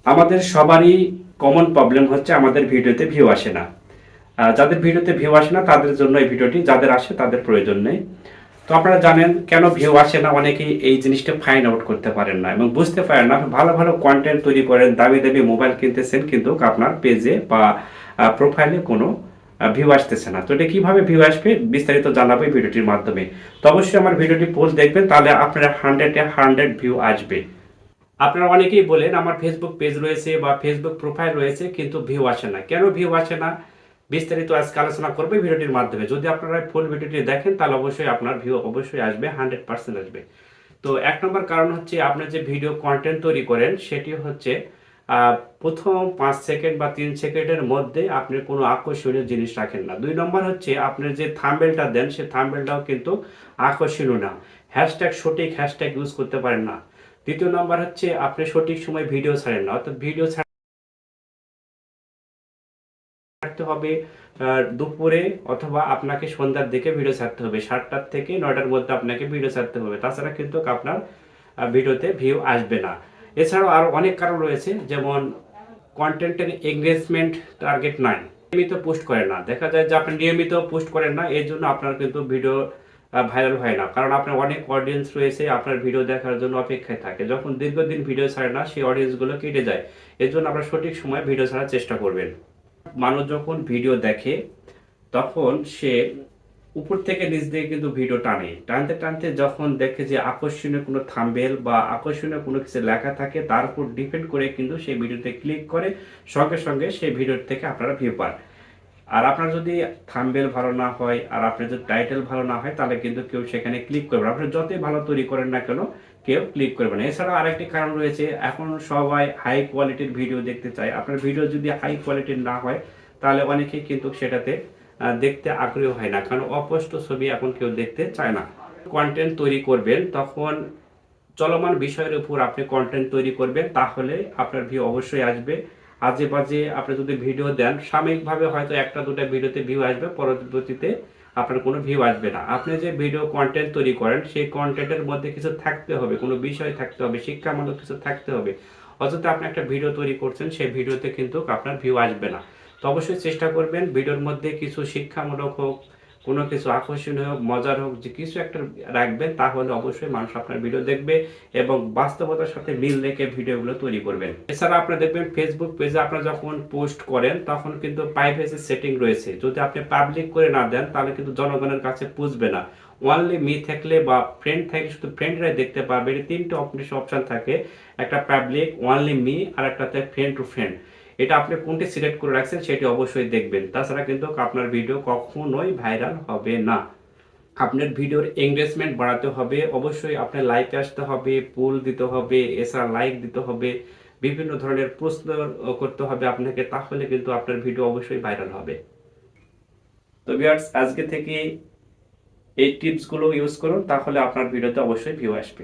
আমাদের সবারই common problem হচ্ছে আমাদের ভিডিওতে ভিউ আসে না। যাদের ভিডিওতে ভিউ আসে না তাদের জন্য এই ভিডিওটি, যাদের আসে তাদের প্রয়োজন নেই। তো আপনারা জানেন কেন ভিউ আসে না, অনেকেই এই জিনিসটা ফাইন্ড আউট করতে পারেন না এবং বুঝতে পারেন না। ভালো ভালো কন্টেন্ট তৈরি করেন, দামি দামি মোবাইল কিনতেছেন, কিন্তু আপনার পেজে বা প্রোফাইলে কোনো ভিউ আসতেছে না। তো এটা কিভাবে ভিউ আসবে বিস্তারিত জানাবো এই ভিডিওটির মাধ্যমে। তো অবশ্যই আমার ভিডিওটি পোস্ট দেখবেন, তাহলে আপনার 100 ভিউ আসবে। আপনারা অনেকেই বলেন আমার ফেসবুক পেজ রয়েছে বা ফেসবুক প্রোফাইল রয়েছে কিন্তু ভিউ আসে না, কেন ভিউ আসে না বিস্তারিত আজকে আলোচনা করবে ভিডিওটির মাধ্যমে। যদি আপনারা ফুল ভিডিওটি দেখেন তাহলে অবশ্যই আপনার ভিউ অবশ্যই আসবে, 100% আসবে। তো এক নম্বর কারণ হচ্ছে আপনি যে ভিডিও কন্টেন্ট তৈরি করেন সেটি হচ্ছে প্রথম 5 সেকেন্ড বা 3 সেকেন্ডের মধ্যে আপনি কোনো আকর্ষণীয় জিনিস রাখেন না। 2 নম্বর হচ্ছে আপনি যে থাম্বনেলটা দেন সে থাম্বনেলটাও কিন্তু আকর্ষণীয় না, হ্যাশট্যাগ সঠিক হ্যাশট্যাগ ইউজ করতে পারেন না। 3য় নম্বর হচ্ছে আপনি সঠিক সময় ভিডিও ছাড়েন না, অর্থাৎ ভিডিও ছাড়তে হবে দুপুরে অথবা আপনাকে সন্ধ্যার দিকে ভিডিও ছাড়তে হবে, 7টার থেকে 9টার মধ্যে আপনাকে ভিডিও ছাড়তে হবে, তাছাড়া কিন্তু আপনার ভিডিওতে ভিউ আসবে না। এছাড়াও আরও অনেক কারণ রয়েছে, যেমন কন্টেন্টের এঙ্গেজমেন্ট টার্গেট নাই, নিয়মিত পোস্ট করেন না। দেখা যায় যে আপনি নিয়মিত পোস্ট করেন না, এই জন্য আপনার কিন্তু ভিডিও ভাইরাল হয় না, কারণ আপনার অনেক অডিয়েন্স রয়েছে আপনার ভিডিও দেখার জন্য অপেক্ষায় থাকে। যখন দীর্ঘদিন ভিডিও ছাড়ে না সেই অডিয়েন্সগুলো কেটে যায়। এর জন্য আপনার সঠিক সময় ভিডিও ছাড়ার চেষ্টা করবেন। মানুষ যখন ভিডিও দেখে তখন সে উপর থেকে নিচ দিকে কিন্তু ভিডিও টানে, টানতে টানতে যখন দেখে যে আকর্ষণীয় কোনো থাম্বনেল বা আকর্ষণীয় কোনো কিছু লেখা থাকে তার উপর ডিপেন্ড করে কিন্তু সেই ভিডিওতে ক্লিক করে সঙ্গে সঙ্গে সেই ভিডিওর থেকে আপনারা ভিউ পান। আর আপনার যদি থাম্বনেল ভালো না হয় আর আপনার যদি টাইটেল ভালো না হয় তাহলে কিন্তু কেউ সেখানে ক্লিক করবে না। আপনি যতই ভালো তৈরি করেন না কেন কেউ ক্লিক করবে না। এছাড়াও আরেকটি কারণ রয়েছে, এখন সবাই হাই কোয়ালিটির ভিডিও দেখতে চায়। আপনার ভিডিও যদি হাই কোয়ালিটির না হয় তাহলে অনেকেই কিন্তু সেটাতে দেখতে আগ্রহী হয় না, কারণ অস্পষ্ট ছবি এখন কেউ দেখতে চায় না। কন্টেন্ট তৈরি করবেন তখন চলমান বিষয়ের উপর আপনি কন্টেন্ট তৈরি করবেন, তাহলে আপনার ভিউ অবশ্যই আসবে। আজে বাজে আপনি যদি ভিডিও দেন সাময়িকভাবে হয়তো একটা দুটা ভিডিওতে ভিউ আসবে, পরবর্তীতে আপনার কোনো ভিউ আসবে না। আপনি যে ভিডিও কন্টেন্ট তৈরি করেন সেই কন্টেন্টের মধ্যে কিছু থাকতে হবে, কোনো বিষয় থাকতে হবে, শিক্ষামূলক কিছু থাকতে হবে। অযথা আপনি একটা ভিডিও তৈরি করছেন সেই ভিডিওতে কিন্তু আপনার ভিউ আসবে না। তো অবশ্যই চেষ্টা করবেন ভিডিওর মধ্যে কিছু শিক্ষামূলক হোক, কোনো কিছু আকর্ষণীয় হোক, মজার হোক, যে কিছু একটা রাখবেন, তাহলে অবশ্যই মানুষ আপনার ভিডিও দেখবে এবং বাস্তবতার সাথে মিল রেখে ভিডিওগুলো তৈরি করবেন। এছাড়া আপনি দেখবেন ফেসবুক পেজে আপনারা যখন পোস্ট করেন তখন কিন্তু প্রাইভেসি সেটিং রয়েছে, যদি আপনি পাবলিক করে না দেন তাহলে কিন্তু জনগণের কাছে পুষবে না। অনলি মি থাকলে বা ফ্রেন্ড থাকলে শুধু ফ্রেন্ডরাই দেখতে পারবে। এই তিনটে অপশন থাকে, একটা পাবলিক, অনলি মি আর একটাতে ফ্রেন্ড টু ফ্রেন্ড। এটা আপনি কোনটি সিলেক্ট করে রাখছেন সেটি অবশ্যই দেখবেন, তাছাড়া কিন্তু আপনার ভিডিও কখনোই ভাইরাল হবে না। আপনার ভিডিওর এঙ্গেজমেন্ট বাড়াতে হবে, অবশ্যই আপনার লাইভে আসতে হবে, পোল দিতে হবে, এছাড়া লাইক দিতে হবে, বিভিন্ন ধরনের প্রশ্ন করতে হবে আপনাকে, তাহলে কিন্তু আপনার ভিডিও অবশ্যই ভাইরাল হবে। তো ভিউয়ার্স, আজকে থেকে এই টিপসগুলো ইউজ করুন, তাহলে আপনার ভিডিওতে অবশ্যই ভিউ আসবে।